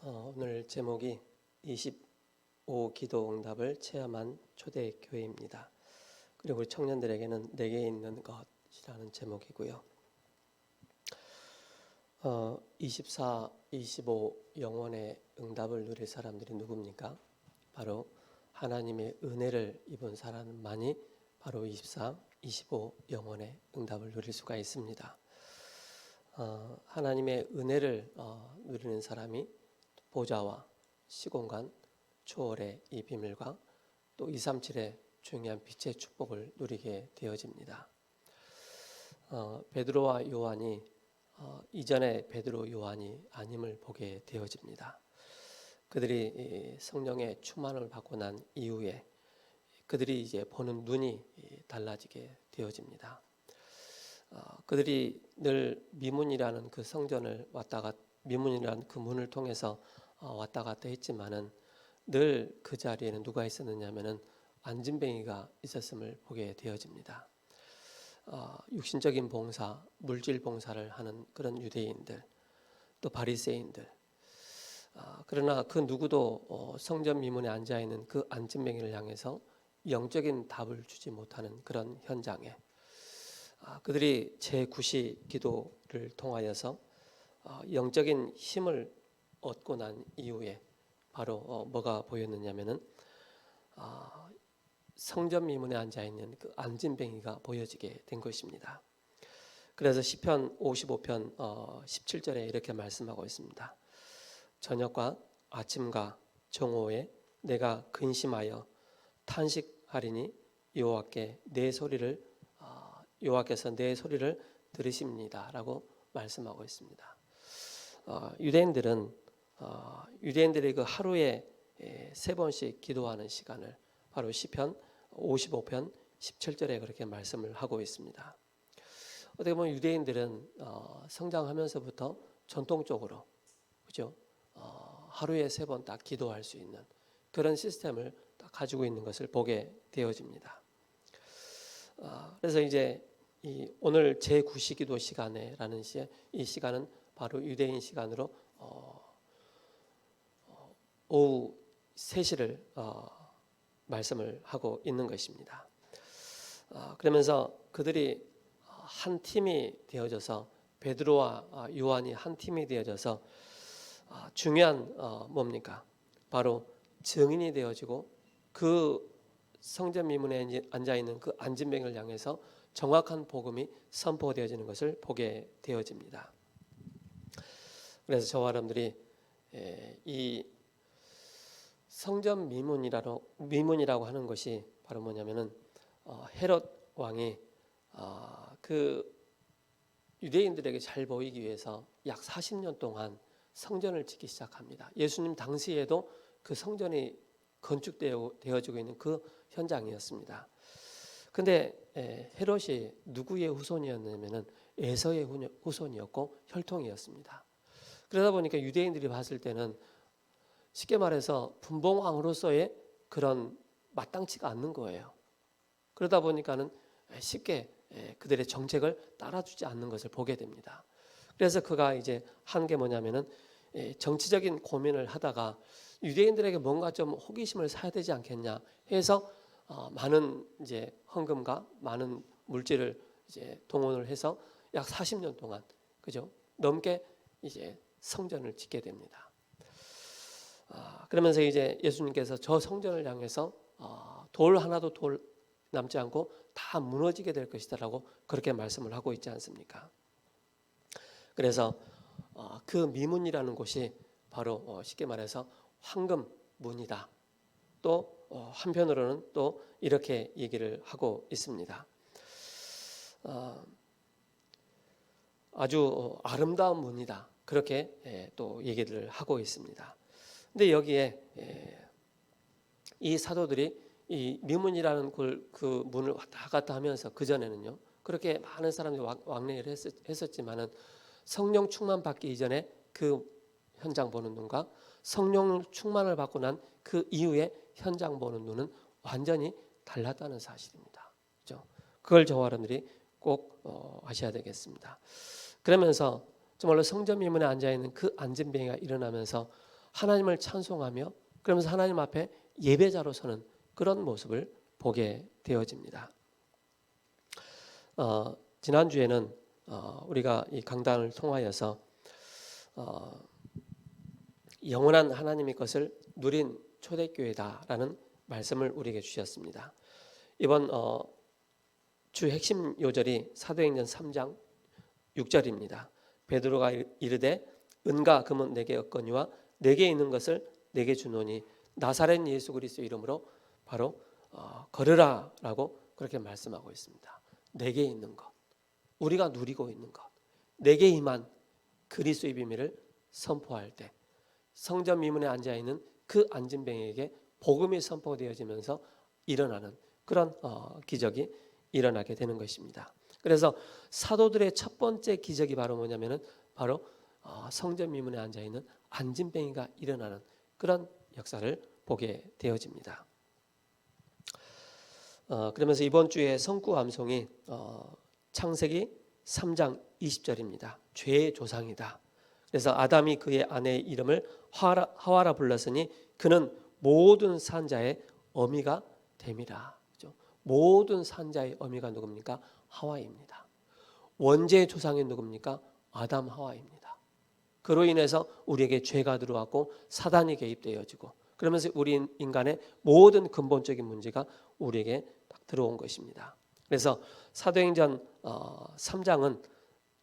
오늘 제목이 25 기도 응답을 체험한 초대교회입니다. 그리고 우리 청년들에게는 내게 있는 것이라는 제목이고요. 24, 25 영원의 응답을 누릴 사람들이 누굽니까? 바로 하나님의 은혜를 입은 사람만이 바로 24, 25 영원의 응답을 누릴 수가 있습니다. 하나님의 은혜를 누리는 사람이 보좌와 시공간 초월의 이 비밀과 또 237의 중요한 빛의 축복을 누리게 되어집니다. 베드로와 요한이 이전에 베드로 요한이 아님을 보게 되어집니다. 그들이 성령의 충만을 받고 난 이후에 그들이 이제 보는 눈이 달라지게 되어집니다. 그들이 늘 미문이라는 그 성전을 미문이라는 그 문을 통해서 왔다 갔다 했지만은 늘 그 자리에는 누가 있었느냐면은 안진뱅이가 있었음을 보게 되어집니다. 육신적인 봉사, 물질 봉사를 하는 그런 유대인들, 또 바리새인들. 그러나 그 누구도 성전 미문에 앉아 있는 그 안진뱅이를 향해서 영적인 답을 주지 못하는 그런 현장에 그들이 제9시 기도를 통하여서 영적인 힘을 얻고 난 이후에 바로 뭐가 보였느냐면은 성전 미문에 앉아 있는 그 안진뱅이가 보여지게 된 것입니다. 그래서 시편 55편 17절에 이렇게 말씀하고 있습니다. 저녁과 아침과 정오에 내가 근심하여 탄식하리니 여호와께서 내 소리를 들으십니다라고 말씀하고 있습니다. 유대인들이 그 하루에 3번씩 기도하는 시간을 바로 시편 55편 17절에 그렇게 말씀을 하고 있습니다. 어떻게 보면 유대인들은 성장하면서부터 전통적으로 그죠? 하루에 3번 딱 기도할 수 있는 그런 시스템을 딱 가지고 있는 것을 보게 되어집니다. 그래서 이제 오늘 제9시 기도 시간에라는 이 시간은 바로 유대인 시간으로 오후 3시를 말씀을 하고 있는 것입니다. 그러면서 그들이 한 팀이 되어져서 베드로와 요한이 한 팀이 되어져서 중요한 뭡니까? 바로 증인이 되어지고 그 성전 미문에 앉아 있는 그 안진뱅이를 향해서 정확한 복음이 선포되어지는 것을 보게 되어집니다. 그래서 저와 여러분들이 이 성전 미문이라고 하는 것이 바로 뭐냐면은 헤롯 왕이 그 유대인들에게 잘 보이기 위해서 약 40년 동안 성전을 짓기 시작합니다. 예수님 당시에도 그 성전이 건축되어지고 있는 그 현장이었습니다. 근데 헤롯이 누구의 후손이었냐면은 에서의 후손이었고 혈통이었습니다. 그러다 보니까 유대인들이 봤을 때는 쉽게 말해서 분봉왕으로서의 그런 마땅치가 않는 거예요. 그러다 보니까는 쉽게 그들의 정책을 따라주지 않는 것을 보게 됩니다. 그래서 그가 이제 한 게 뭐냐면은 정치적인 고민을 하다가 유대인들에게 뭔가 좀 호기심을 사야 되지 않겠냐 해서 많은 이제 헌금과 많은 물질을 이제 동원을 해서 약 40년 동안 그죠? 넘게 이제 성전을 짓게 됩니다. 그러면서 이제 예수님께서 저 성전을 향해서 돌 하나도 남지 않고 다 무너지게 될 것이다라고 그렇게 말씀을 하고 있지 않습니까? 그래서 그 미문이라는 곳이 바로 쉽게 말해서 황금문이다. 또 한편으로는 또 이렇게 얘기를 하고 있습니다. 아주 아름다운 문이다. 그렇게 또 얘기를 하고 있습니다. 근데 여기에 이 사도들이 이 미문이라는 그 문을 왔다 갔다 하면서 그 전에는요 그렇게 많은 사람들이 왕래를 했었지만은 성령 충만 받기 이전에 그 현장 보는 눈과 성령 충만을 받고 난 그 이후에 현장 보는 눈은 완전히 달랐다는 사실입니다. 그렇죠? 그걸 저와 여러분들이 꼭 아셔야 되겠습니다. 그러면서 정말로 성전 미문에 앉아 있는 그 안진뱅이가 일어나면서 하나님을 찬송하며 그러면서 하나님 앞에 예배자로 서는 그런 모습을 보게 되어집니다. 지난주에는 우리가 이 강단을 통하여서 영원한 하나님의 것을 누린 초대교회다라는 말씀을 우리에게 주셨습니다. 이번 주 핵심 요절이 사도행전 3장 6절입니다. 베드로가 이르되 은과 금은 내게 없거니와 내게 있는 것을 내게 주노니 나사렛 예수 그리스도 이름으로 바로 걸으라라고 그렇게 말씀하고 있습니다. 내게 있는 것, 우리가 누리고 있는 것, 내게 임한 그리스도의 비밀을 선포할 때 성전 미문에 앉아 있는 그 안진뱅이에게 복음이 선포되어지면서 일어나는 그런 기적이 일어나게 되는 것입니다. 그래서 사도들의 첫 번째 기적이 바로 뭐냐면은 바로 성전 미문에 앉아 있는 안진뱅이가 일어나는 그런 역사를 보게 되어집니다. 그러면서 이번 주에 성구 암송이 창세기 3장 20절입니다. 죄의 조상이다. 그래서 아담이 그의 아내의 이름을 하와라 불렀으니 그는 모든 산자의 어미가 됨이라. 모든 산자의 어미가 누굽니까? 하와입니다. 원죄의 조상이 누굽니까? 아담 하와입니다. 그로 인해서 우리에게 죄가 들어왔고 사단이 개입되어지고 그러면서 우리 인간의 모든 근본적인 문제가 우리에게 딱 들어온 것입니다. 그래서 사도행전 3장은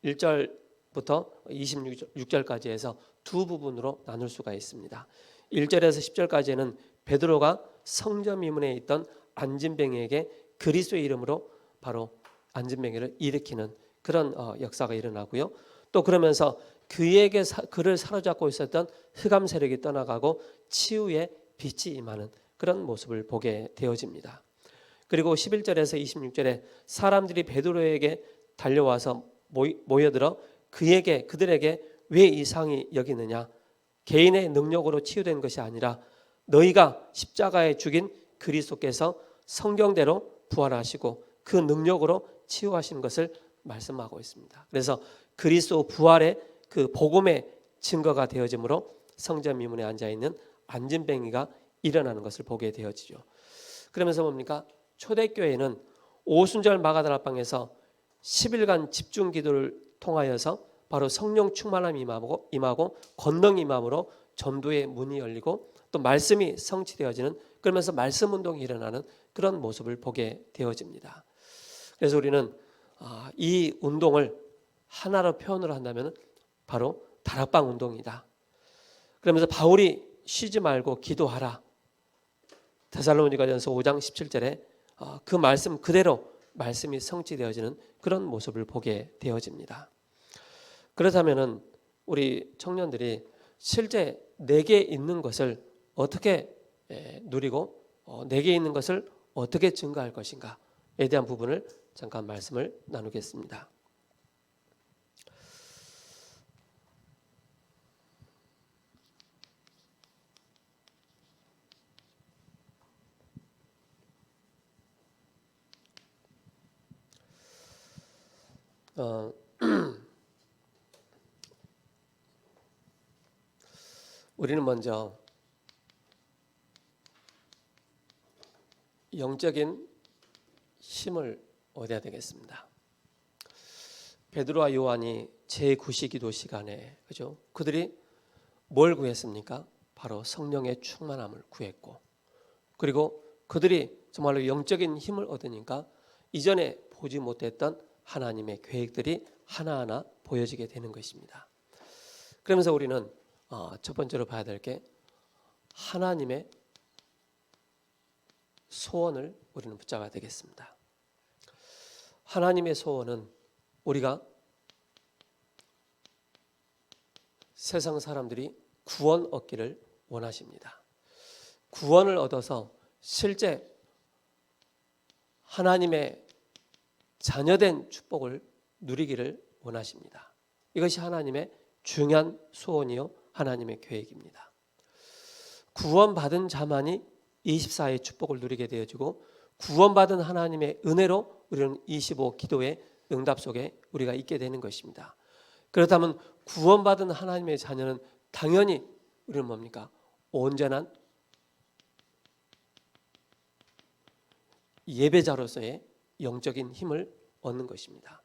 1절부터 26절까지 해서 두 부분으로 나눌 수가 있습니다. 1절에서 10절까지는 베드로가 성전 미문에 있던 안진뱅이에게 그리스도의 이름으로 바로 안진뱅이를 일으키는 그런 역사가 일어나고요. 또 그러면서 그에게 그를 사로잡고 있었던 흑암 세력이 떠나가고 치유의 빛이 임하는 그런 모습을 보게 되어집니다. 그리고 11절에서 26절에 사람들이 베드로에게 달려와서 모여들어 그들에게 왜 이상히 여기느냐? 개인의 능력으로 치유된 것이 아니라 너희가 십자가에 죽인 그리스도께서 성경대로 부활하시고 그 능력으로 치유하신 것을 말씀하고 있습니다. 그래서 그리스도 부활의 그 복음의 증거가 되어지므로 성전 미문에 앉아 있는 안진뱅이가 일어나는 것을 보게 되어지죠. 그러면서 뭡니까? 초대교회는 오순절 마가다락방에서 10일간 집중 기도를 통하여서 바로 성령 충만함이 임하고 권능이 임함으로 전도의 문이 열리고 또 말씀이 성취되어지는 그러면서 말씀 운동이 일어나는 그런 모습을 보게 되어집니다. 그래서 우리는 이 운동을 하나로 표현을 한다면 바로 다락방 운동이다. 그러면서 바울이 쉬지 말고 기도하라. 데살로니가전서 5장 17절에 그 말씀 그대로 말씀이 성취되어지는 그런 모습을 보게 되어집니다. 그렇다면은 우리 청년들이 실제 내게 있는 것을 어떻게 누리고 내게 있는 것을 어떻게 증거할 것인가에 대한 부분을 잠깐 말씀을 나누겠습니다. 우리는 먼저 영적인 힘을 얻어야 되겠습니다. 베드로와 요한이 제9시기도 시간에 그죠? 그들이 뭘 구했습니까? 바로 성령의 충만함을 구했고 그리고 그들이 정말로 영적인 힘을 얻으니까 이전에 보지 못했던 하나님의 계획들이 하나하나 보여지게 되는 것입니다. 그러면서 우리는 첫 번째로 봐야 될 게 하나님의 소원을 우리는 붙잡아야 되겠습니다. 하나님의 소원은 우리가 세상 사람들이 구원 얻기를 원하십니다. 구원을 얻어서 실제 하나님의 자녀된 축복을 누리기를 원하십니다. 이것이 하나님의 중요한 소원이요 하나님의 계획입니다. 구원받은 자만이 24의 축복을 누리게 되어지고 구원받은 하나님의 은혜로 우리는 25 기도의 응답 속에 우리가 있게 되는 것입니다. 그렇다면 구원받은 하나님의 자녀는 당연히 우리는 뭡니까? 온전한 예배자로서의 영적인 힘을 얻는 것입니다.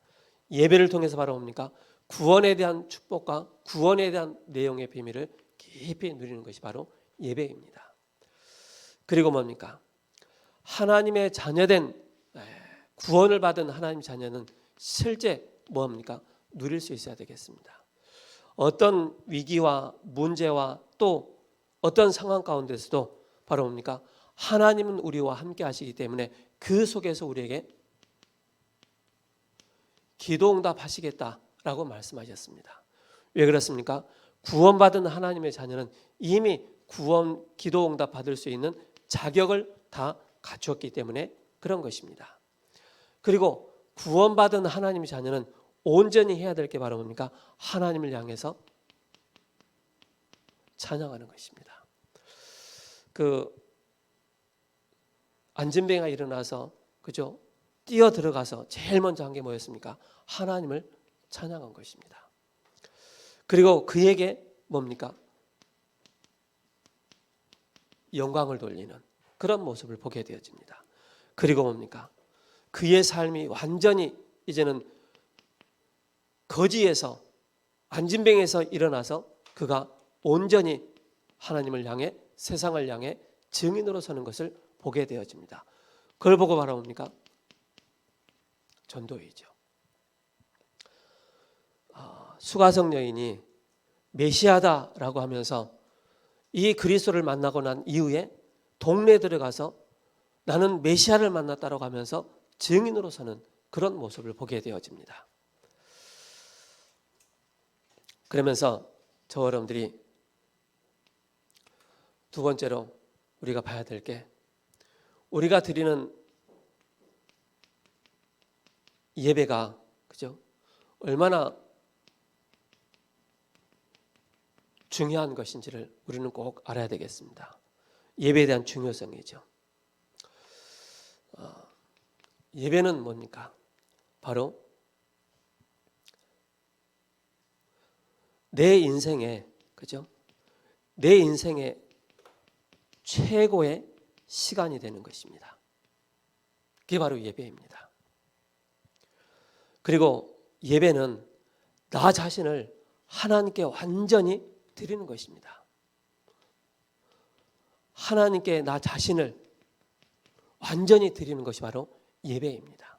예배를 통해서 바로 뭡니까? 구원에 대한 축복과 구원에 대한 내용의 비밀을 깊이 누리는 것이 바로 예배입니다. 그리고 뭡니까? 하나님의 자녀된 구원을 받은 하나님 자녀는 실제 뭡니까? 누릴 수 있어야 되겠습니다. 어떤 위기와 문제와 또 어떤 상황 가운데서도 바로 뭡니까? 하나님은 우리와 함께 하시기 때문에 그 속에서 우리에게 기도응답 하시겠다라고 말씀하셨습니다. 왜 그렇습니까? 구원받은 하나님의 자녀는 이미 구원 기도응답 받을 수 있는 자격을 다 갖추었기 때문에 그런 것입니다. 그리고 구원받은 하나님의 자녀는 온전히 해야 될 게 바로 뭡니까? 하나님을 향해서 찬양하는 것입니다. 안진뱅이가 일어나서 그죠? 뛰어 들어가서 제일 먼저 한 게 뭐였습니까? 하나님을 찬양한 것입니다. 그리고 그에게 뭡니까? 영광을 돌리는 그런 모습을 보게 되어집니다. 그리고 뭡니까? 그의 삶이 완전히 이제는 거지에서 안진뱅에서 일어나서 그가 온전히 하나님을 향해 세상을 향해 증인으로 서는 것을 보게 되어집니다. 그걸 보고 바로 뭡니까? 전도이죠. 수가성 여인이 메시아다라고 하면서 이 그리스도를 만나고 난 이후에 동네에 들어가서 나는 메시아를 만났다라고 하면서 증인으로 서는 그런 모습을 보게 되어집니다. 그러면서 저와 여러분들이 두 번째로 우리가 봐야 될 게 우리가 드리는 예배가 그죠? 얼마나 중요한 것인지를 우리는 꼭 알아야 되겠습니다. 예배에 대한 중요성이죠. 예배는 뭡니까? 바로 내 인생에 그죠? 내 인생의 최고의 시간이 되는 것입니다. 그게 바로 예배입니다. 그리고 예배는 나 자신을 하나님께 완전히 드리는 것입니다. 하나님께 나 자신을 완전히 드리는 것이 바로 예배입니다.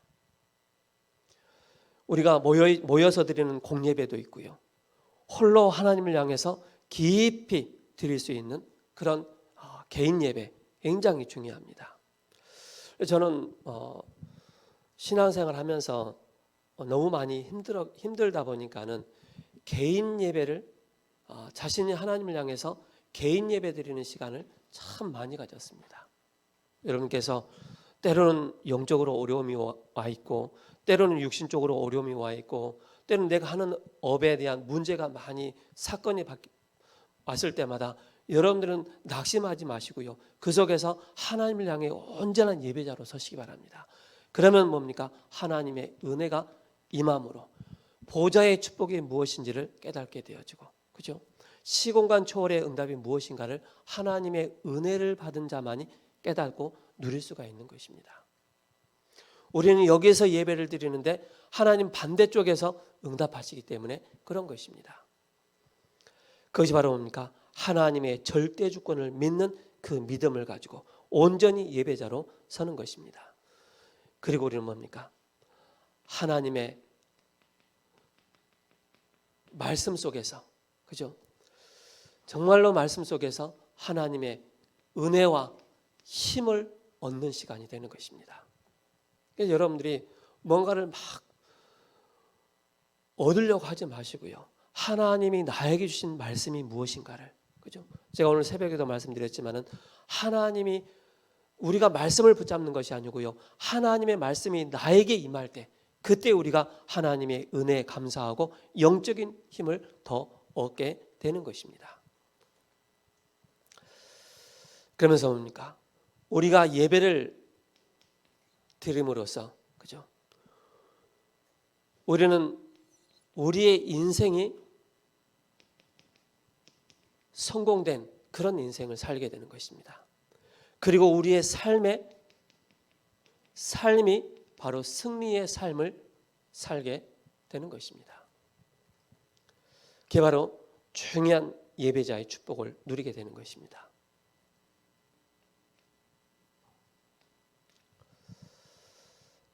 우리가 모여서 드리는 공예배도 있고요. 홀로 하나님을 향해서 깊이 드릴 수 있는 그런 개인 예배 굉장히 중요합니다. 저는 신앙생활 하면서 너무 많이 힘들다 보니까는 개인 예배를 자신이 하나님을 향해서 개인 예배 드리는 시간을 참 많이 가졌습니다. 여러분께서 때로는 영적으로 어려움이 와 있고 때로는 육신적으로 어려움이 와 있고 때로는 내가 하는 업에 대한 문제가 많이 사건이 왔을 때마다 여러분들은 낙심하지 마시고요. 그 속에서 하나님을 향해 온전한 예배자로 서시기 바랍니다. 그러면 뭡니까? 하나님의 은혜가 임함으로 보좌의 축복이 무엇인지를 깨닫게 되어지고 그죠? 시공간 초월의 응답이 무엇인가를 하나님의 은혜를 받은 자만이 깨닫고 누릴 수가 있는 것입니다. 우리는 여기에서 예배를 드리는데 하나님 반대쪽에서 응답하시기 때문에 그런 것입니다. 그것이 바로 뭡니까? 하나님의 절대 주권을 믿는 그 믿음을 가지고 온전히 예배자로 서는 것입니다. 그리고 우리는 뭡니까? 하나님의 말씀 속에서 그죠? 정말로 말씀 속에서 하나님의 은혜와 힘을 얻는 시간이 되는 것입니다. 그래서 여러분들이 뭔가를 막 얻으려고 하지 마시고요. 하나님이 나에게 주신 말씀이 무엇인가를 그죠? 제가 오늘 새벽에도 말씀드렸지만은 하나님이 우리가 말씀을 붙잡는 것이 아니고요. 하나님의 말씀이 나에게 임할 때 그때 우리가 하나님의 은혜에 감사하고 영적인 힘을 더 얻게 되는 것입니다. 그러면서 뭡니까? 우리가 예배를 드림으로써 그죠? 우리는 우리의 인생이 성공된 그런 인생을 살게 되는 것입니다. 그리고 우리의 삶이 바로 승리의 삶을 살게 되는 것입니다. 그게 바로 중요한 예배자의 축복을 누리게 되는 것입니다.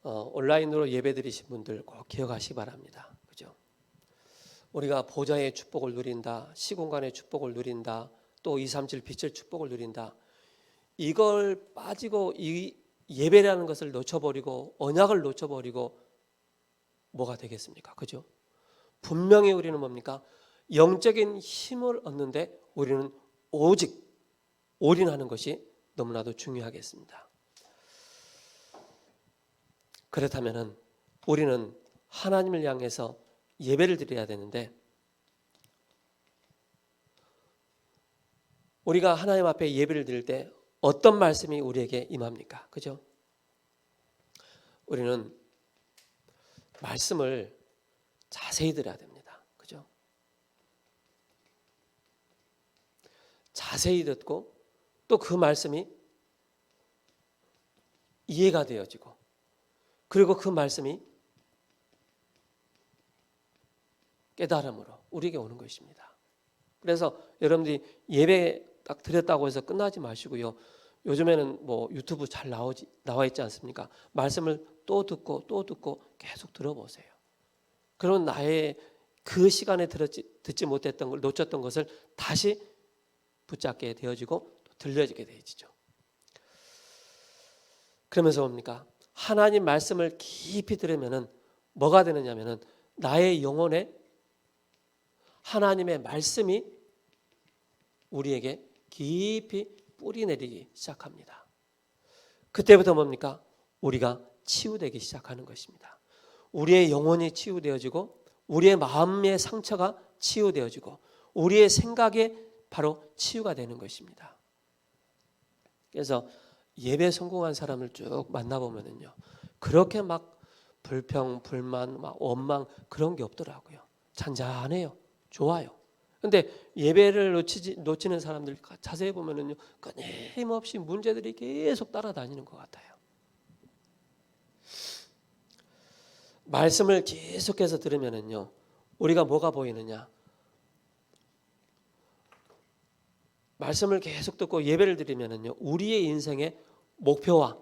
온라인으로 예배 드리신 분들 꼭 기억하시기 바랍니다. 그죠? 우리가 보좌의 축복을 누린다, 시공간의 축복을 누린다, 또 237 빛의 축복을 누린다. 이걸 빠지고 이 예배라는 것을 놓쳐버리고 언약을 놓쳐버리고 뭐가 되겠습니까? 그죠? 분명히 우리는 뭡니까? 영적인 힘을 얻는데 우리는 오직 올인하는 것이 너무나도 중요하겠습니다. 그렇다면 우리는 하나님을 향해서 예배를 드려야 되는데 우리가 하나님 앞에 예배를 드릴 때 어떤 말씀이 우리에게 임합니까? 그죠? 우리는 말씀을 자세히 들어야 됩니다. 그죠? 자세히 듣고 또 그 말씀이 이해가 되어지고 그리고 그 말씀이 깨달음으로 우리에게 오는 것입니다. 그래서 여러분들이 예배 딱 드렸다고 해서 끝나지 마시고요. 요즘에는 뭐 유튜브 잘 나와 있지 않습니까? 말씀을 또 듣고 계속 들어보세요. 그러면 나의 그 시간에 듣지 못했던 걸 놓쳤던 것을 다시 붙잡게 되어지고 또 들려지게 되어지죠. 그러면서 뭡니까? 하나님 말씀을 깊이 들으면은 뭐가 되느냐면은 나의 영혼에 하나님의 말씀이 우리에게 깊이 뿌리 내리기 시작합니다. 그때부터 뭡니까? 우리가 치유되기 시작하는 것입니다. 우리의 영혼이 치유되어지고 우리의 마음의 상처가 치유되어지고 우리의 생각에 바로 치유가 되는 것입니다. 그래서 예배 성공한 사람을 쭉 만나보면요, 그렇게 막 불평, 불만, 막 원망 그런 게 없더라고요. 잔잔해요. 좋아요. 근데 예배를 놓치는 사람들 자세히 보면은요, 끊임없이 문제들이 계속 따라다니는 것 같아요. 말씀을 계속해서 들으면은요, 우리가 뭐가 보이느냐? 말씀을 계속 듣고 예배를 드리면은요, 우리의 인생의 목표와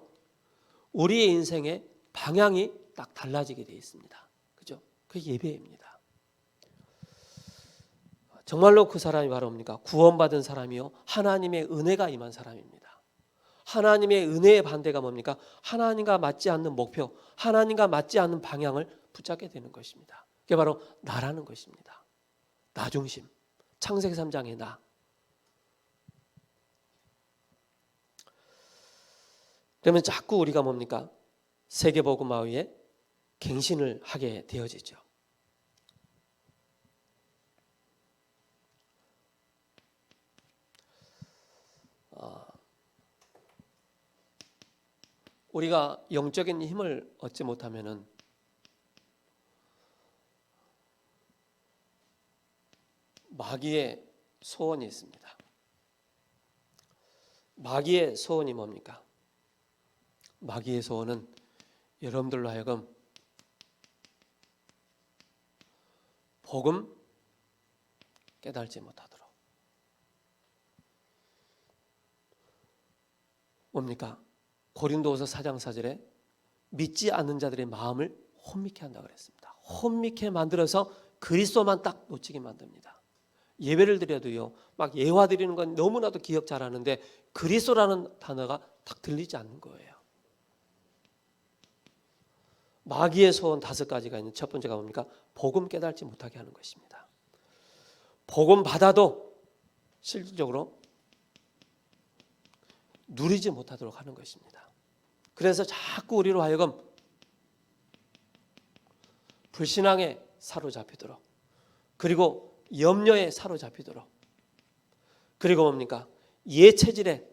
우리의 인생의 방향이 딱 달라지게 되어 있습니다. 그죠? 그게 예배입니다. 정말로 그 사람이 바로 뭡니까? 구원받은 사람이요, 하나님의 은혜가 임한 사람입니다. 하나님의 은혜의 반대가 뭡니까? 하나님과 맞지 않는 목표, 하나님과 맞지 않는 방향을 붙잡게 되는 것입니다. 그게 바로 나라는 것입니다. 나 중심, 창세기 3장의 나. 그러면 자꾸 우리가 뭡니까? 세계복음화 위에 갱신을 하게 되어지죠. 우리가 영적인 힘을 얻지 못하면은 마귀의 소원이 있습니다. 마귀의 소원이 뭡니까? 마귀의 소원은 여러분들로 하여금 복음 깨달지 못하도록 뭡니까? 고린도후서 4장 4절에 믿지 않는 자들의 마음을 혼미케 한다고 그랬습니다. 혼미케 만들어서 그리스도만 딱 놓치게 만듭니다. 예배를 드려도요, 막 예화 드리는 건 너무나도 기억 잘하는데 그리스도라는 단어가 딱 들리지 않는 거예요. 마귀의 소원 5가지가 있는 첫 번째가 뭡니까? 복음 깨달지 못하게 하는 것입니다. 복음 받아도 실질적으로 누리지 못하도록 하는 것입니다. 그래서 자꾸 우리로 하여금 불신앙에 사로잡히도록, 그리고 염려에 사로잡히도록, 그리고 뭡니까? 예체질에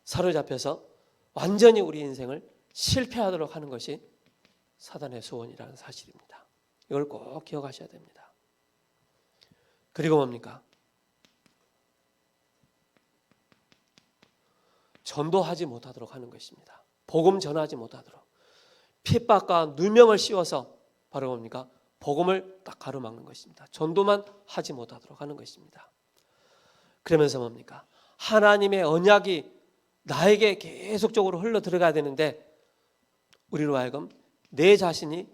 사로잡혀서 완전히 우리 인생을 실패하도록 하는 것이 사단의 소원이라는 사실입니다. 이걸 꼭 기억하셔야 됩니다. 그리고 뭡니까? 전도하지 못하도록 하는 것입니다. 복음 전하지 못하도록. 핍박과 누명을 씌워서 바로 뭡니까? 복음을 딱 가로막는 것입니다. 전도만 하지 못하도록 하는 것입니다. 그러면서 뭡니까? 하나님의 언약이 나에게 계속적으로 흘러 들어가야 되는데 우리로 하여금 내 자신이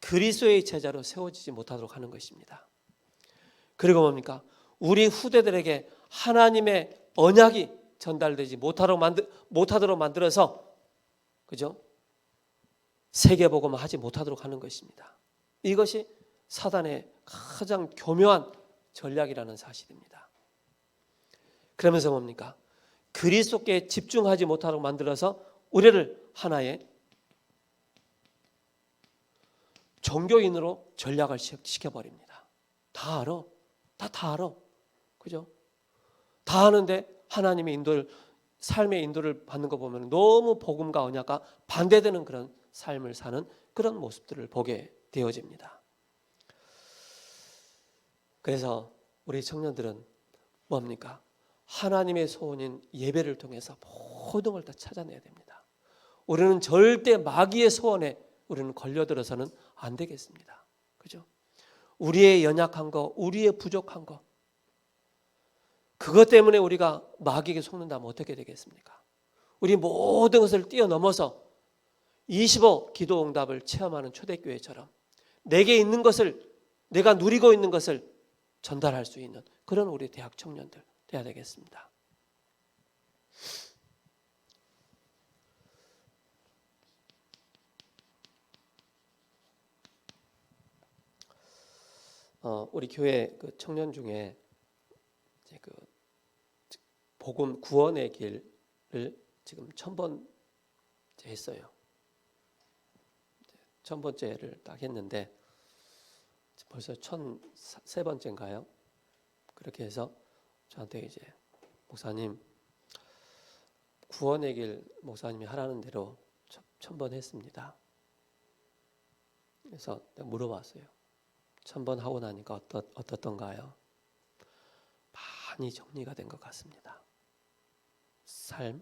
그리스도의 제자로 세워지지 못하도록 하는 것입니다. 그리고 뭡니까? 우리 후대들에게 하나님의 언약이 전달되지 못하도록 만들어서, 그죠? 세계복음을 하지 못하도록 하는 것입니다. 이것이 사단의 가장 교묘한 전략이라는 사실입니다. 그러면서 뭡니까? 그리스도께 집중하지 못하도록 만들어서 우리를 하나의 종교인으로 전략을 시켜버립니다. 다 알아. 다 알아. 그죠? 다 아는데 하나님의 인도를, 삶의 인도를 받는 거 보면 너무 복음과 언약과 반대되는 그런 삶을 사는 그런 모습들을 보게 되어집니다. 그래서 우리 청년들은 뭡니까? 하나님의 소원인 예배를 통해서 모든 걸 다 찾아내야 됩니다. 우리는 절대 마귀의 소원에 우리는 걸려들어서는 안 되겠습니다. 그죠? 우리의 연약한 거, 우리의 부족한 거, 그것 때문에 우리가 마귀에게 속는다면 어떻게 되겠습니까? 우리 모든 것을 뛰어넘어서 25 기도 응답을 체험하는 초대교회처럼 내게 있는 것을, 내가 누리고 있는 것을 전달할 수 있는 그런 우리 대학 청년들 돼야 되겠습니다. 우리 교회 그 청년 중에 이제 그 복음 구원의 길을 지금 1000번 했어요. 1000번째를 딱 했는데 벌써 1003번째인가요? 그렇게 해서 저한테 이제 목사님 구원의 길 목사님이 하라는 대로 1000번 했습니다. 그래서 내가 물어봤어요. 1000번 하고 나니까 어떻던가요? 많이 정리가 된 것 같습니다. 삶,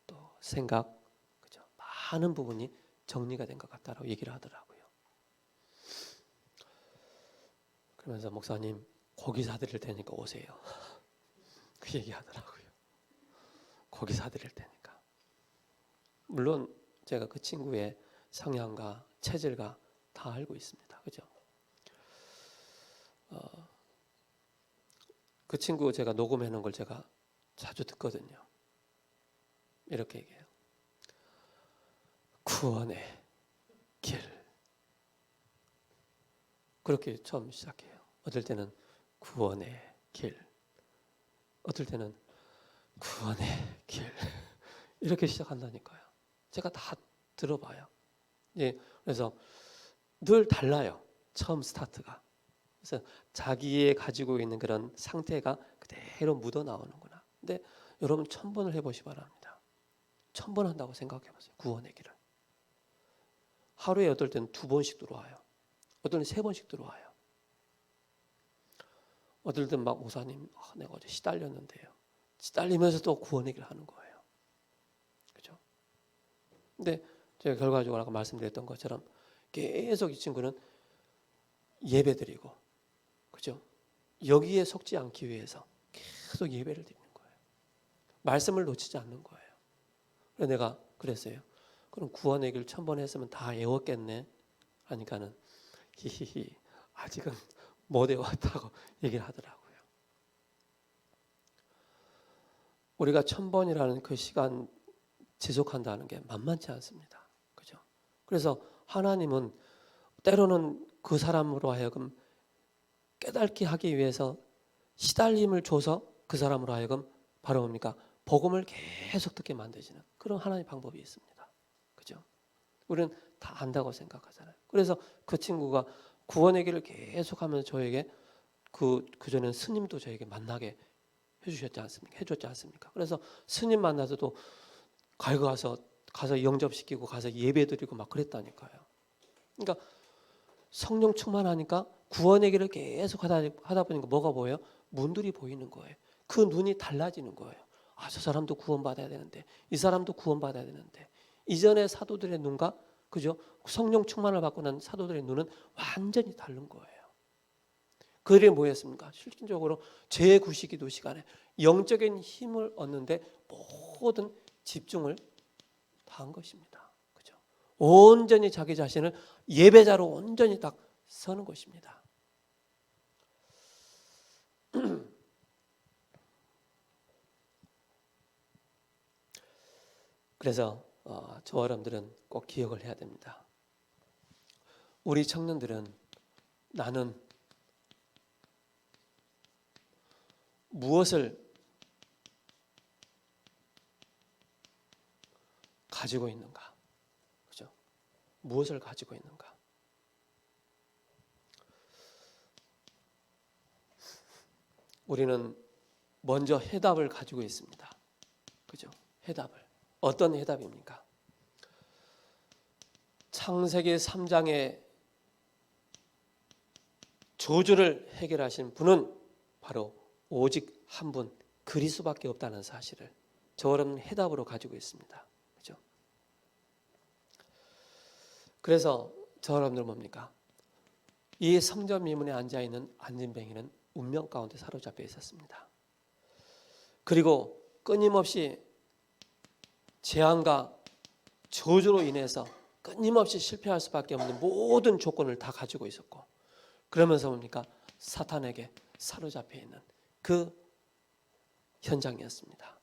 또 생각, 그죠? 많은 부분이 정리가 된 것 같다라고 얘기를 하더라고요. 그러면서 목사님 고기 사드릴 테니까 오세요. 그 얘기 하더라고요. 고기 사드릴 테니까. 물론 제가 그 친구의 성향과 체질과 다 알고 있습니다. 그죠? 그 친구 제가 녹음해 놓은 걸 제가 자주 듣거든요. 이렇게 얘기해요. 구원의 길. 그렇게 처음 시작해요. 어떨 때는 구원의 길. 어떨 때는 구원의 길. 이렇게 시작한다니까요. 제가 다 들어봐요. 예, 그래서 늘 달라요. 처음 스타트가. 그래서 자기의 가지고 있는 그런 상태가 그대로 묻어 나오는구나. 근데 여러분 1000번을 해보시 바랍니다. 1000번 한다고 생각해보세요. 구원의 길을. 하루에 어떨 때는 2번씩 들어와요. 어떨 때는 3번씩 들어와요. 어떨 때는 막 목사님 내가 어제 시달렸는데요. 시달리면서 또 구원의 길을 하는 거예요. 그죠? 근데 제가 결과적으로 아까 말씀드렸던 것처럼 계속 이 친구는 예배드리고, 그죠? 여기에 속지 않기 위해서 계속 예배를 드리는 거예요. 말씀을 놓치지 않는 거예요. 그래서 내가 그랬어요. 그럼 구원의 길 1000번 했으면 다 외웠겠네. 하니까는 히히히 아직은 못 외웠다고 얘기를 하더라고요. 우리가 1000번이라는 그 시간 지속한다는 게 만만치 않습니다. 그죠? 그래서 하나님은 때로는 그 사람으로 하여금 깨닫게 하기 위해서 시달림을 줘서 그 사람으로 하여금 바로 뭡니까? 복음을 계속 듣게 만드시는 그런 하나님의 방법이 있습니다. 그죠? 우리는 다 안다고 생각하잖아요. 그래서 그 친구가 구원의 길을 계속하면서 저에게 그전에는 스님도 저에게 만나게 해주셨지 않습니까? 해줬지 않습니까? 그래서 스님 만나서도 가서 영접시키고 가서 예배드리고 막 그랬다니까요. 그러니까 성령 충만하니까 구원 얘기를 계속 하다 보니까 뭐가 보여요? 문들이 보이는 거예요. 그 눈이 달라지는 거예요. 아, 저 사람도 구원받아야 되는데, 이 사람도 구원받아야 되는데. 이전의 사도들의 눈과 그죠? 성령 충만을 받고 난 사도들의 눈은 완전히 다른 거예요. 그들이 뭐였습니까? 실질적으로 제9시 기도 시간에 영적인 힘을 얻는데 모든 집중을 다 한 것입니다. 그죠? 온전히 자기 자신을 예배자로 온전히 딱 서는 것입니다. 그래서 저와 여러분들은 꼭 기억을 해야 됩니다. 우리 청년들은 나는 무엇을 가지고 있는가? 그죠? 무엇을 가지고 있는가? 우리는 먼저 해답을 가지고 있습니다. 그죠? 해답을. 어떤 해답입니까? 창세기 3장의 저주를 해결하신 분은 바로 오직 한 분, 그리스도밖에 없다는 사실을 저는 해답으로 가지고 있습니다. 그죠? 그래서 저 여러분들 뭡니까? 이 성전 미문에 앉아있는 안진뱅이는 운명 가운데 사로잡혀 있었습니다. 그리고 끊임없이 재앙과 저주로 인해서 끊임없이 실패할 수밖에 없는 모든 조건을 다 가지고 있었고, 그러면서 뭡니까? 사탄에게 사로잡혀 있는 그 현장이었습니다.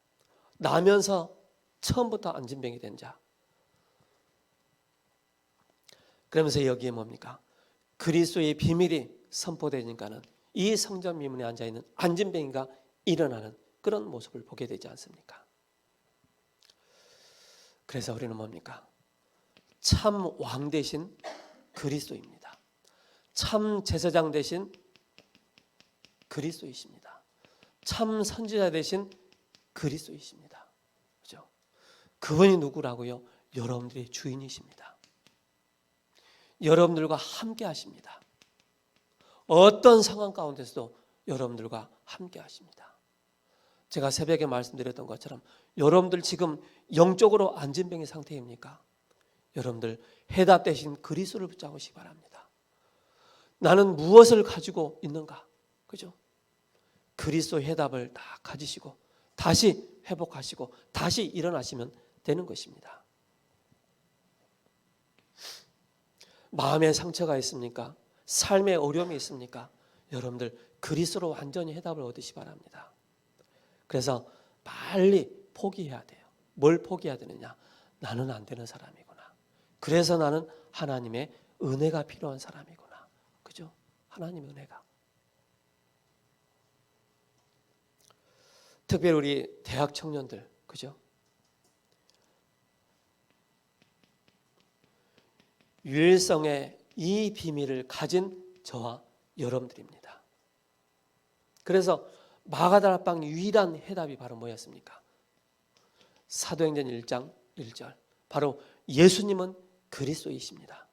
나면서 처음부터 안진뱅이 된 자. 그러면서 여기에 뭡니까? 그리스도의 비밀이 선포되니까는 이 성전 미문에 앉아있는 안진뱅이가 일어나는 그런 모습을 보게 되지 않습니까? 그래서 우리는 뭡니까? 참 왕 대신 그리스도입니다. 참 제사장 대신 그리스도이십니다. 참 선지자 대신 그리스도이십니다. 그죠? 그분이 누구라고요? 여러분들의 주인이십니다. 여러분들과 함께 하십니다. 어떤 상황 가운데서도 여러분들과 함께 하십니다. 제가 새벽에 말씀드렸던 것처럼 여러분들 지금 영적으로 안진뱅이 상태입니까? 여러분들 해답 대신 그리스도를 붙잡으시기 바랍니다. 나는 무엇을 가지고 있는가? 그죠? 그리스도 해답을 다 가지시고 다시 회복하시고 다시 일어나시면 되는 것입니다. 마음에 상처가 있습니까? 삶의 어려움이 있습니까? 여러분들 그리스도로 완전히 해답을 얻으시기 바랍니다. 그래서 빨리 포기해야 돼요. 뭘 포기해야 되느냐? 나는 안 되는 사람이구나. 그래서 나는 하나님의 은혜가 필요한 사람이구나. 그죠? 하나님의 은혜가. 특별히 우리 대학 청년들, 그죠? 유일성의 이 비밀을 가진 저와 여러분들입니다. 그래서 마가다락방 유일한 해답이 바로 뭐였습니까? 사도행전 1장 1절. 바로 예수님은 그리스도이십니다.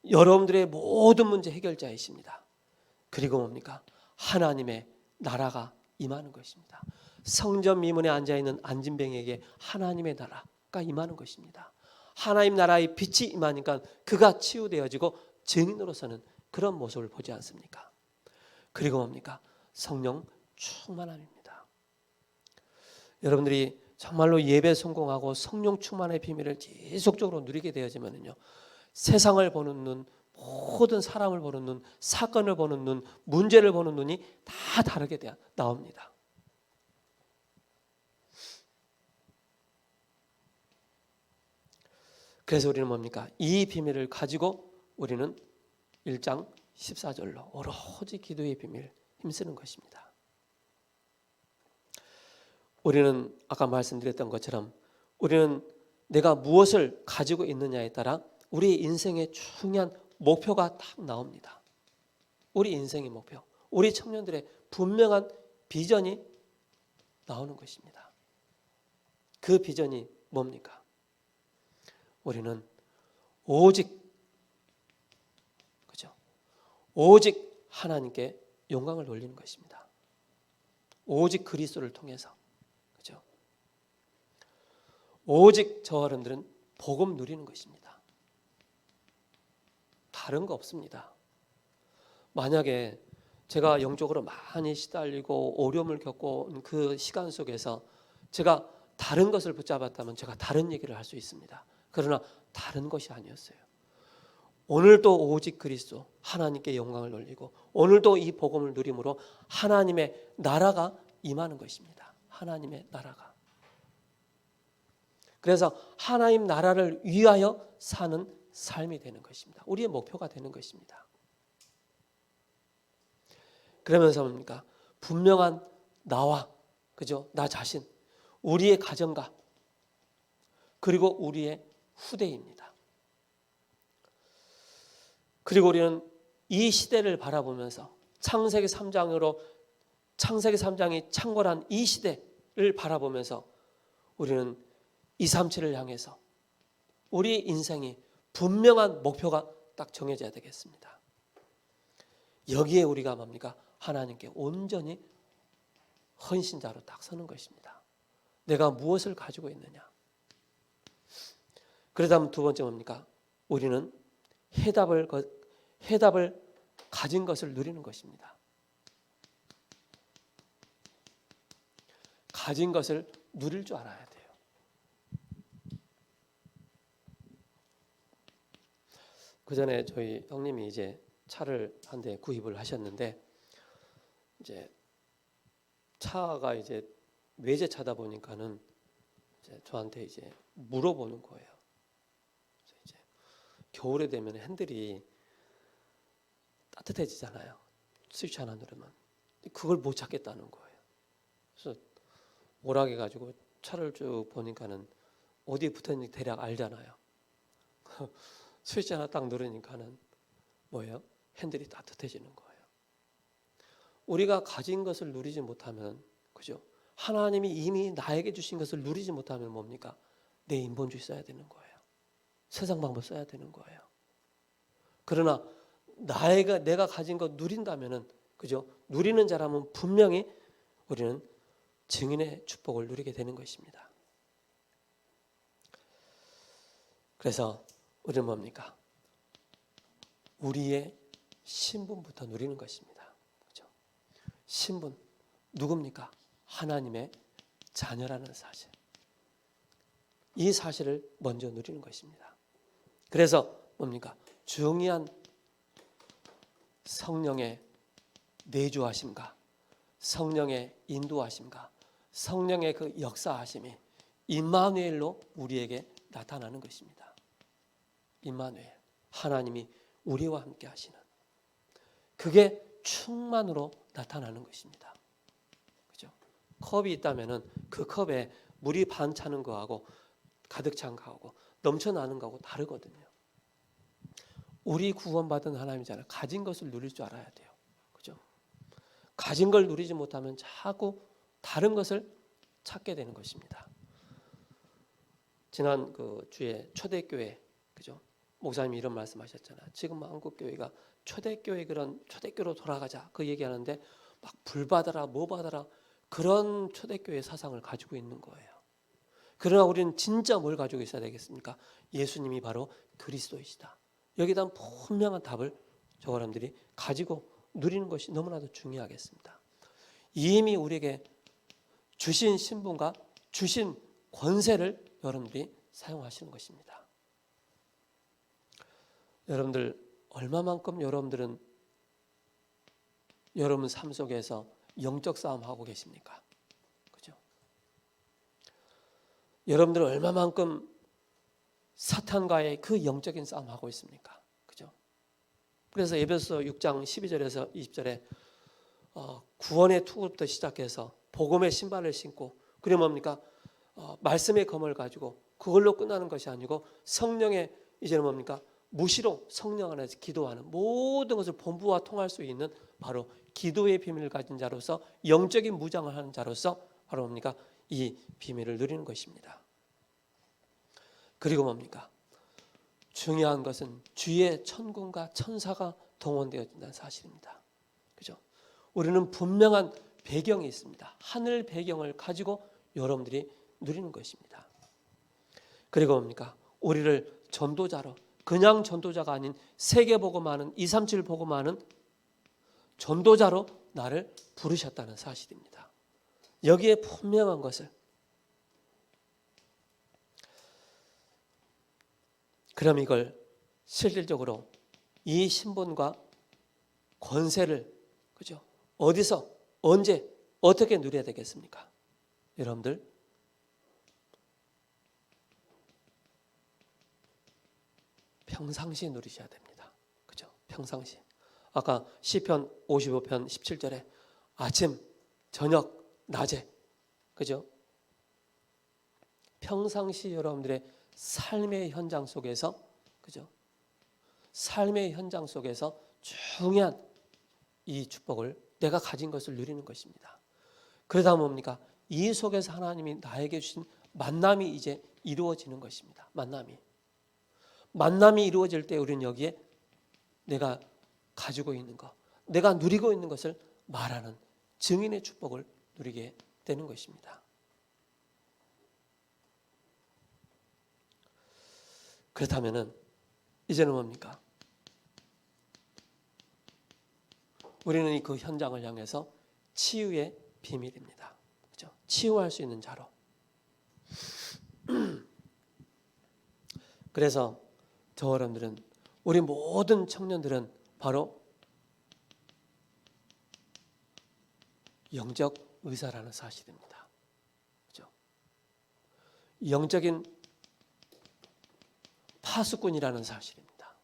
여러분들의 모든 문제 해결자이십니다. 그리고 뭡니까? 하나님의 나라가 임하는 것입니다. 성전 미문에 앉아있는 안진뱅이에게 하나님의 나라가 임하는 것입니다. 하나님 나라의 빛이 임하니까 그가 치유되어지고 증인으로서는 그런 모습을 보지 않습니까? 그리고 뭡니까? 성령 충만함입니다. 여러분들이 정말로 예배 성공하고 성령 충만의 비밀을 지속적으로 누리게 되어지면요, 세상을 보는 눈, 모든 사람을 보는 눈, 사건을 보는 눈, 문제를 보는 눈이 다 다르게 나옵니다. 그래서 우리는 뭡니까? 이 비밀을 가지고 우리는 1장 14절로 오로지 기도의 비밀 힘쓰는 것입니다. 우리는 아까 말씀드렸던 것처럼 우리는 내가 무엇을 가지고 있느냐에 따라 우리 인생의 중요한 목표가 딱 나옵니다. 우리 인생의 목표, 우리 청년들의 분명한 비전이 나오는 것입니다. 그 비전이 뭡니까? 우리는 오직, 그죠? 오직 하나님께 영광을 돌리는 것입니다. 오직 그리스도를 통해서. 그죠? 오직 저와 여러분들은 복음 누리는 것입니다. 다른 거 없습니다. 만약에 제가 영적으로 많이 시달리고 어려움을 겪고 그 시간 속에서 제가 다른 것을 붙잡았다면 제가 다른 얘기를 할 수 있습니다. 그러나 다른 것이 아니었어요. 오늘도 오직 그리스도 하나님께 영광을 돌리고 오늘도 이 복음을 누림으로 하나님의 나라가 임하는 것입니다. 하나님의 나라가. 그래서 하나님 나라를 위하여 사는 삶이 되는 것입니다. 우리의 목표가 되는 것입니다. 그러면서 뭡니까? 분명한 나와, 그죠? 나 자신, 우리의 가정과 그리고 우리의 후대입니다. 그리고 우리는 이 시대를 바라보면서 창세기 3장이 창궐한 이 시대를 바라보면서 우리는 237을 향해서 우리 인생이 분명한 목표가 딱 정해져야 되겠습니다. 여기에 우리가 뭡니까? 하나님께 온전히 헌신자로 딱 서는 것입니다. 내가 무엇을 가지고 있느냐? 그러다 두 번째 뭡니까? 우리는 해답을 가진 것을 누리는 것입니다. 가진 것을 누릴 줄 알아야 돼요. 그 전에 저희 형님이 이제 차를 한 대 구입을 하셨는데 이제 차가 이제 외제차다 보니까는 이제 저한테 이제 물어보는 거예요. 이제 겨울에 되면 핸들이 따뜻해지잖아요. 스위치 하나 누르면 그걸 못 찾겠다는 거예요. 그래서 오락해 가지고 차를 쭉 보니까는 어디에 붙었는지 대략 알잖아요. 스위치 하나 딱 누르니까는 뭐예요? 핸들이 따뜻해지는 거예요. 우리가 가진 것을 누리지 못하면, 그죠? 하나님이 이미 나에게 주신 것을 누리지 못하면 뭡니까? 내 인본주의 써야 되는 거예요. 세상 방법 써야 되는 거예요. 그러나 내가 가진 것 누린다면은, 그죠? 누리는 자라면 분명히 우리는 증인의 축복을 누리게 되는 것입니다. 그래서 우리는 뭡니까? 우리의 신분부터 누리는 것입니다. 그죠? 신분 누굽니까? 하나님의 자녀라는 사실. 이 사실을 먼저 누리는 것입니다. 그래서 뭡니까? 중요한 성령의 내주하심과 성령의 인도하심과 성령의 그 역사하심이 임마누엘로 우리에게 나타나는 것입니다. 임마누엘, 하나님이 우리와 함께 하시는, 그게 충만으로 나타나는 것입니다. 그죠? 컵이 있다면은 그 컵에 물이 반 차는 거하고 가득 찬 거하고 넘쳐나는 거하고 다르거든요. 우리 구원받은 하나님이잖아요. 가진 것을 누릴 줄 알아야 돼요. 그죠? 가진 걸 누리지 못하면 자꾸 다른 것을 찾게 되는 것입니다. 지난 그 주에 초대교회, 그죠? 목사님이 이런 말씀하셨잖아요. 지금 한국 교회가 초대교회 그런 초대교로 돌아가자 그 얘기하는데 막 불 받아라 뭐 받아라 그런 초대교회 사상을 가지고 있는 거예요. 그러나 우리는 진짜 뭘 가지고 있어야 되겠습니까? 예수님이 바로 그리스도이시다. 여기다 분명한 답을 저 사람들이 가지고 누리는 것이 너무나도 중요하겠습니다. 이미 우리에게 주신 신분과 주신 권세를 여러분들이 사용하시는 것입니다. 여러분들 얼마만큼 여러분들은 여러분 삶 속에서 영적 싸움 하고 계십니까? 그죠? 여러분들은 얼마만큼 사탄과의 그 영적인 싸움 하고 있습니까? 그죠? 그래서 에베소서 6장 12절에서 20절에 구원의 투구부터 시작해서 복음의 신발을 신고, 그리고 뭡니까? 말씀의 검을 가지고 그걸로 끝나는 것이 아니고 성령의 이제는 뭡니까? 무시로 성령 안에서 기도하는 모든 것을 본부와 통할 수 있는 바로 기도의 비밀을 가진 자로서 영적인 무장을 하는 자로서 바로 뭡니까? 이 비밀을 누리는 것입니다. 그리고 뭡니까? 중요한 것은 주의 천군과 천사가 동원되어진다는 사실입니다. 그죠? 우리는 분명한 배경이 있습니다. 하늘 배경을 가지고 여러분들이 누리는 것입니다. 그리고 뭡니까? 우리를 전도자로, 그냥 전도자가 아닌 세계 복음하는 237 복음하는 전도자로 나를 부르셨다는 사실입니다. 여기에 분명한 것을, 그럼 이걸 실질적으로 이 신분과 권세를, 그죠? 어디서, 언제, 어떻게 누려야 되겠습니까? 여러분들, 평상시에 누리셔야 됩니다. 그죠? 평상시. 아까 시편 55편 17절에 아침, 저녁, 낮에, 그죠? 평상시 여러분들의 삶의 현장 속에서, 그죠? 삶의 현장 속에서 중요한 이 축복을, 내가 가진 것을 누리는 것입니다. 그러다 뭡니까? 이 속에서 하나님이 나에게 주신 만남이 이제 이루어지는 것입니다. 만남이 이루어질 때 우리는 여기에 내가 가지고 있는 것, 내가 누리고 있는 것을 말하는 증인의 축복을 누리게 되는 것입니다. 그렇다면은 이제는 뭡니까? 우리는 그 현장을 향해서 치유의 비밀입니다. 그렇죠? 치유할 수 있는 자로. 그래서 저 여러분들은, 우리 모든 청년들은 바로 영적 의사라는 사실입니다. 그렇죠? 영적인 파수꾼이라는 사실입니다.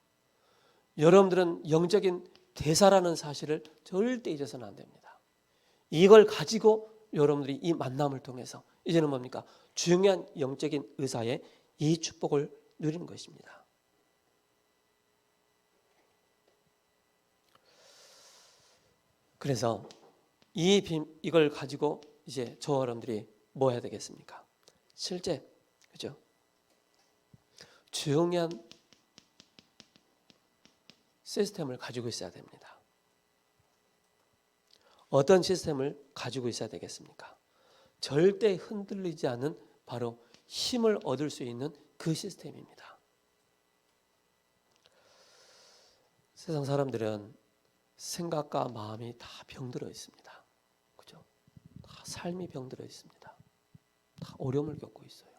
여러분들은 영적인 대사라는 사실을 절대 잊어서는 안 됩니다. 이걸 가지고 여러분들이 이 만남을 통해서 이제는 뭡니까? 중요한 영적인 의사의 이 축복을 누리는 것입니다. 그래서 이걸 가지고 이제 저 여러분들이 뭐 해야 되겠습니까? 실제, 그죠? 중요한 시스템을 가지고 있어야 됩니다. 어떤 시스템을 가지고 있어야 되겠습니까? 절대 흔들리지 않는 바로 힘을 얻을 수 있는 그 시스템입니다. 세상 사람들은 생각과 마음이 다 병들어 있습니다. 그죠? 다 삶이 병들어 있습니다. 다 어려움을 겪고 있어요.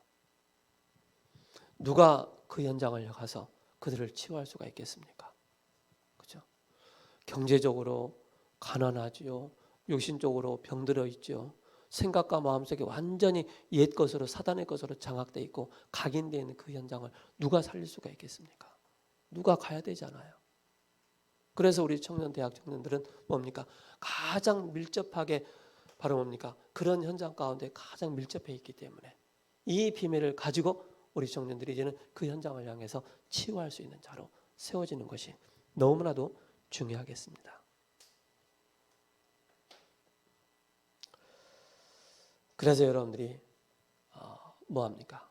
누가 그 현장을 가서 그들을 치유할 수가 있겠습니까? 그죠? 경제적으로 가난하지요. 육신적으로 병들어 있죠. 생각과 마음속에 완전히 옛 것으로, 사단의 것으로 장악되어 있고 각인되어 있는 그 현장을 누가 살릴 수가 있겠습니까? 누가 가야 되잖아요. 그래서 우리 청년, 대학 청년들은 뭡니까? 가장 밀접하게 바로 뭡니까? 그런 현장 가운데 가장 밀접해 있기 때문에 이 비밀을 가지고 우리 청년들이 이제는 그 현장을 향해서 치유할 수 있는 자로 세워지는 것이 너무나도 중요하겠습니다. 그래서 여러분들이 뭐 합니까?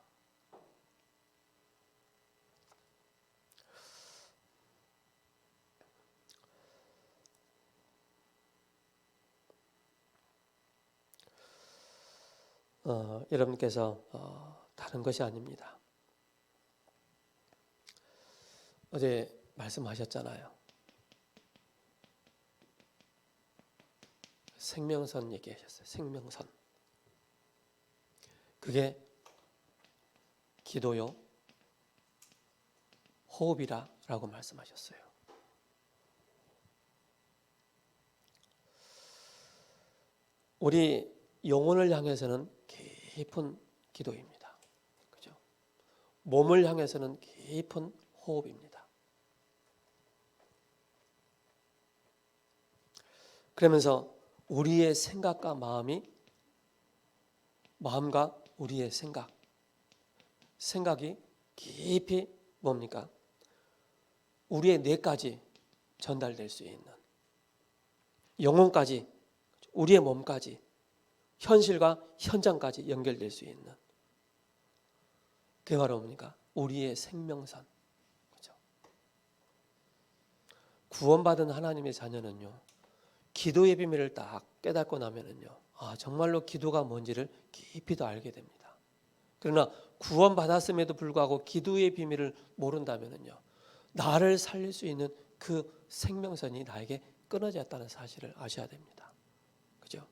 여러분께서 다른 것이 아닙니다. 어제 말씀하셨잖아요. 생명선 얘기하셨어요. 생명선. 그게 기도요, 호흡이라고 말씀하셨어요. 우리 영혼을 향해서는 깊은 기도입니다. 그죠? 몸을 향해서는 깊은 호흡입니다. 그러면서 우리의 생각과 마음과 우리의 생각이 깊이 뭡니까? 우리의 뇌까지 전달될 수 있는, 영혼까지, 우리의 몸까지, 현실과 현장까지 연결될 수 있는, 그게 바로 뭡니까? 우리의 생명선. 그죠? 구원받은 하나님의 자녀는요, 기도의 비밀을 딱 깨닫고 나면은요, 정말로 기도가 뭔지를 깊이 더 알게 됩니다. 그러나 구원받았음에도 불구하고 기도의 비밀을 모른다면은요, 나를 살릴 수 있는 그 생명선이 나에게 끊어졌다는 사실을 아셔야 됩니다. 그죠?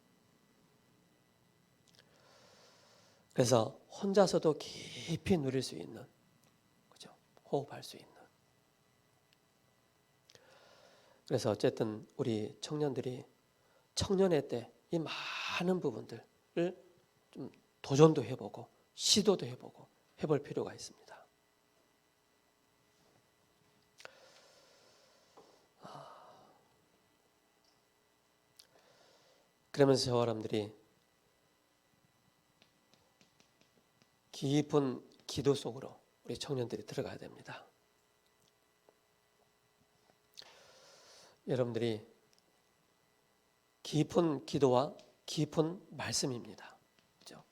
그래서 혼자서도 깊이 누릴 수 있는, 그죠? 호흡할 수 있는. 그래서 어쨌든 우리 청년들이 청년의 때 이 많은 부분들을 좀 도전도 해보고 시도도 해보고 해볼 필요가 있습니다. 그러면서 저와 여러분들이 깊은 기도 속으로 우리 청년들이 들어가야 됩니다. 여러분들이 깊은 기도와 깊은 말씀입니다. 그렇죠?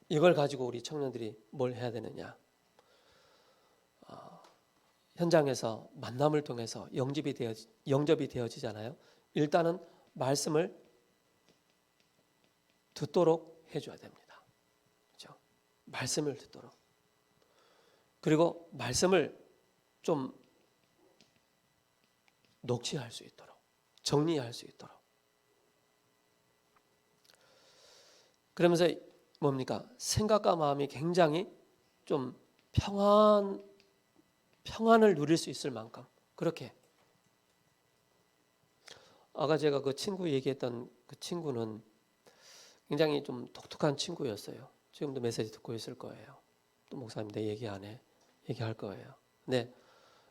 이걸 가지고 우리 청년들이 뭘 해야 되느냐? 현장에서 만남을 통해서 영접이 되어지잖아요. 일단은 말씀을 듣도록 해줘야 됩니다. 그렇죠? 말씀을 듣도록. 그리고 말씀을 좀 녹취할 수 있도록, 정리할 수 있도록. 그러면서 뭡니까? 생각과 마음이 굉장히 좀 평안을 누릴 수 있을 만큼 그렇게. 아까 제가 그 친구 얘기했던 그 친구는 굉장히 좀 독특한 친구였어요. 지금도 메시지 듣고 있을 거예요. 또 목사님 내 얘기 안 해. 얘기할 거예요. 근데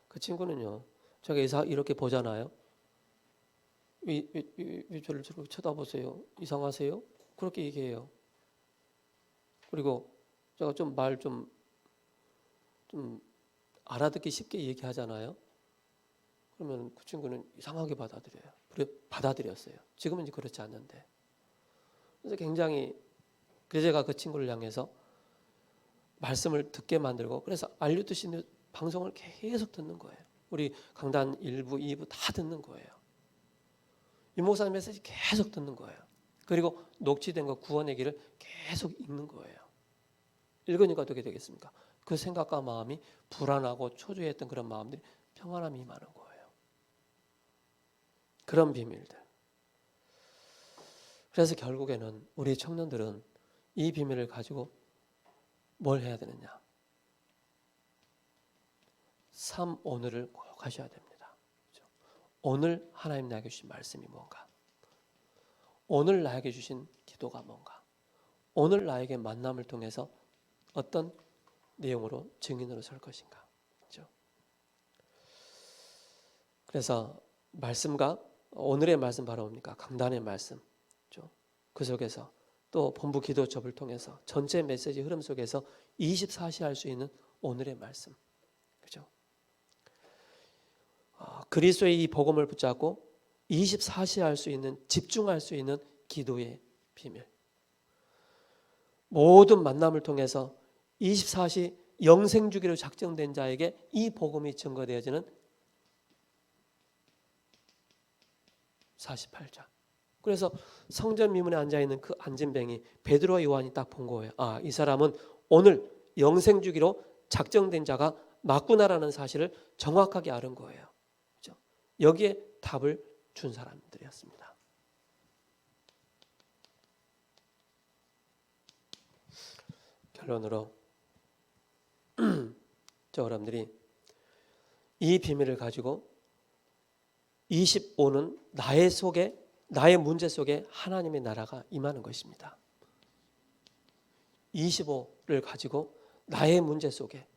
그 친구는요, 제가 이렇게 보잖아요. 왜 저를 저렇게 쳐다보세요? 이상하세요? 그렇게 얘기해요. 그리고 제가 좀 말 좀 알아듣기 쉽게 얘기하잖아요. 그러면 그 친구는 이상하게 받아들였어요. 지금은 이제 그렇지 않는데. 그래서 그래서 제가 그 친구를 향해서 말씀을 듣게 만들고, 그래서 알류트시 방송을 계속 듣는 거예요. 우리 강단 1부, 2부 다 듣는 거예요. 이 목사님 메시지 계속 듣는 거예요. 그리고 녹취된 거 구원의 길을 계속 읽는 거예요. 읽으니까 어떻게 되겠습니까? 그 생각과 마음이 불안하고 초조했던 그런 마음들이 평안함이 임하는 거예요. 그런 비밀들. 그래서 결국에는 우리 청년들은 이 비밀을 가지고 뭘 해야 되느냐? 삶 오늘을 꼭 하셔야 됩니다. 그렇죠? 오늘 하나님 나에게 주신 말씀이 뭔가? 오늘 나에게 주신 기도가 뭔가? 오늘 나에게 만남을 통해서 어떤 내용으로 증인으로 설 것인가? 그렇죠? 그래서 말씀과 오늘의 말씀 바로 뭡니까? 강단의 말씀. 그렇죠? 그 속에서 또 본부 기도첩을 통해서 전체 메시지 흐름 속에서 24시 할 수 있는 오늘의 말씀. 그죠? 그리스도의 이 복음을 붙잡고 24시 할 수 있는, 집중할 수 있는 기도의 비밀. 모든 만남을 통해서 24시 영생주기로 작정된 자에게 이 복음이 증거되어지는 48자. 그래서 성전 미문에 앉아있는 그 안진뱅이 베드로와 요한이 딱 본 거예요. 이 사람은 오늘 영생주기로 작정된 자가 맞구나라는 사실을 정확하게 알은 거예요. 그렇죠? 여기에 답을 준 사람들이었습니다. 결론으로 저 여러분들이 이 비밀을 가지고 25는 나의 문제 속에 하나님의 나라가 임하는 것입니다. 25를 가지고 나의 문제 속에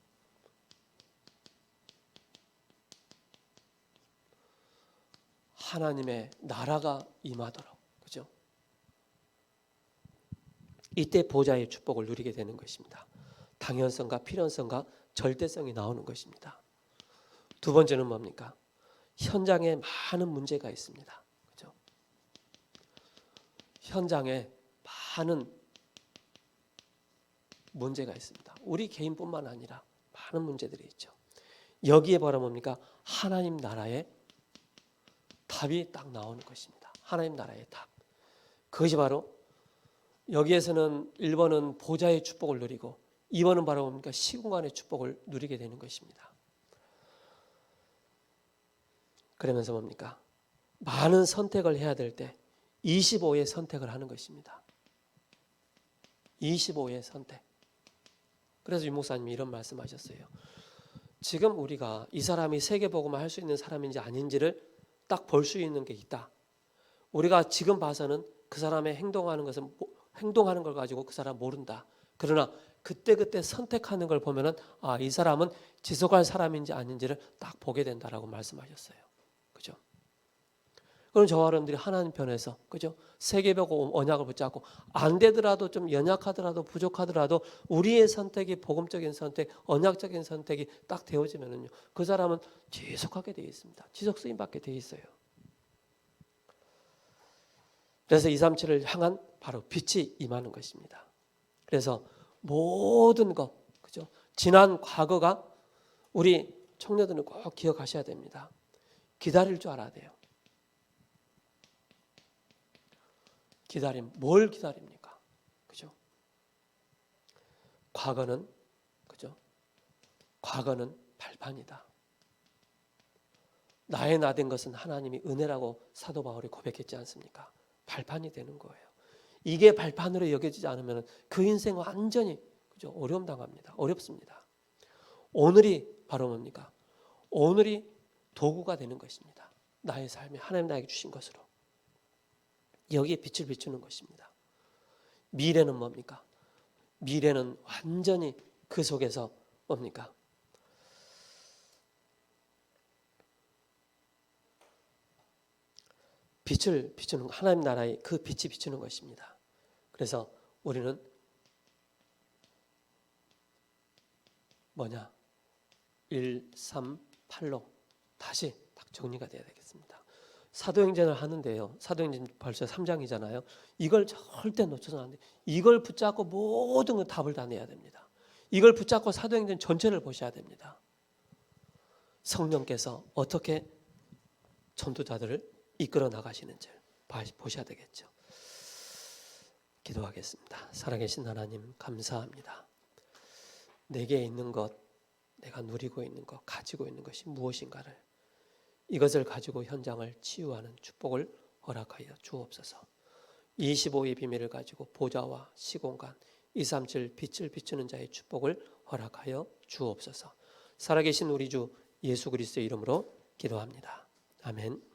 하나님의 나라가 임하도록, 그죠? 이때 보좌의 축복을 누리게 되는 것입니다. 당연성과 필연성과 절대성이 나오는 것입니다. 두 번째는 뭡니까? 현장에 많은 문제가 있습니다. 그죠? 현장에 많은 문제가 있습니다. 우리 개인뿐만 아니라 많은 문제들이 있죠. 여기에 바로 뭡니까? 하나님 나라의 답이 딱 나오는 것입니다. 하나님 나라의 답. 그것이 바로 여기에서는 1번은 보좌의 축복을 누리고 2번은 바로 뭡니까? 시공간의 축복을 누리게 되는 것입니다. 그러면서 뭡니까? 많은 선택을 해야 될 때 25의 선택을 하는 것입니다. 25의 선택. 그래서 유 목사님이 이런 말씀하셨어요. 지금 우리가 이 사람이 세계복음을 할 수 있는 사람인지 아닌지를 딱 볼 수 있는 게 있다. 우리가 지금 봐서는 그 사람의 행동하는 걸 가지고 그 사람 모른다. 그러나 그때그때 선택하는 걸 보면은 이 사람은 지속할 사람인지 아닌지를 딱 보게 된다라고 말씀하셨어요. 그죠? 그럼 저와 여러분들이 하나님 편에서 그죠? 세계복 언약을 붙잡고 안 되더라도 좀 연약하더라도 부족하더라도 우리의 선택이 복음적인 선택, 언약적인 선택이 딱 되어지면은요. 그 사람은 지속하게 되어 있습니다. 지속 쓰임 받게 되어 있어요. 그래서 237을 향한 바로 빛이 임하는 것입니다. 그래서 모든 것, 그죠? 지난 과거가 우리 청년들은 꼭 기억하셔야 됩니다. 기다릴 줄 알아야 돼요. 기다림, 뭘 기다립니까? 그죠? 과거는, 그죠? 과거는 발판이다. 나의 나된 것은 하나님이 은혜라고 사도 바울이 고백했지 않습니까? 발판이 되는 거예요. 이게 발판으로 여겨지지 않으면 그 인생 완전히 그죠? 어려움 당합니다. 어렵습니다. 오늘이 바로 뭡니까? 오늘이 도구가 되는 것입니다. 나의 삶에 하나님 나에게 주신 것으로. 여기에 빛을 비추는 것입니다. 미래는 뭡니까? 미래는 완전히 그 속에서 뭡니까? 빛을 비추는 하나님 나라의 그 빛이 비추는 것입니다. 그래서 우리는 138로 다시 딱 정리가 돼야 되겠습니다. 사도행전을 하는데요. 사도행전 벌써 3장이잖아요. 이걸 절대 놓쳐서는 안 돼요. 이걸 붙잡고 모든 걸 답을 다 내야 됩니다. 이걸 붙잡고 사도행전 전체를 보셔야 됩니다. 성령께서 어떻게 전도자들을 이끌어 나가시는지를 보셔야 되겠죠. 기도하겠습니다. 살아계신 하나님 감사합니다. 내게 있는 것, 내가 누리고 있는 것, 가지고 있는 것이 무엇인가를 이것을 가지고 현장을 치유하는 축복을 허락하여 주옵소서. 25의 비밀을 가지고 보좌와 시공간 237 빛을 비추는 자의 축복을 허락하여 주옵소서. 살아계신 우리 주 예수 그리스도의 이름으로 기도합니다. 아멘.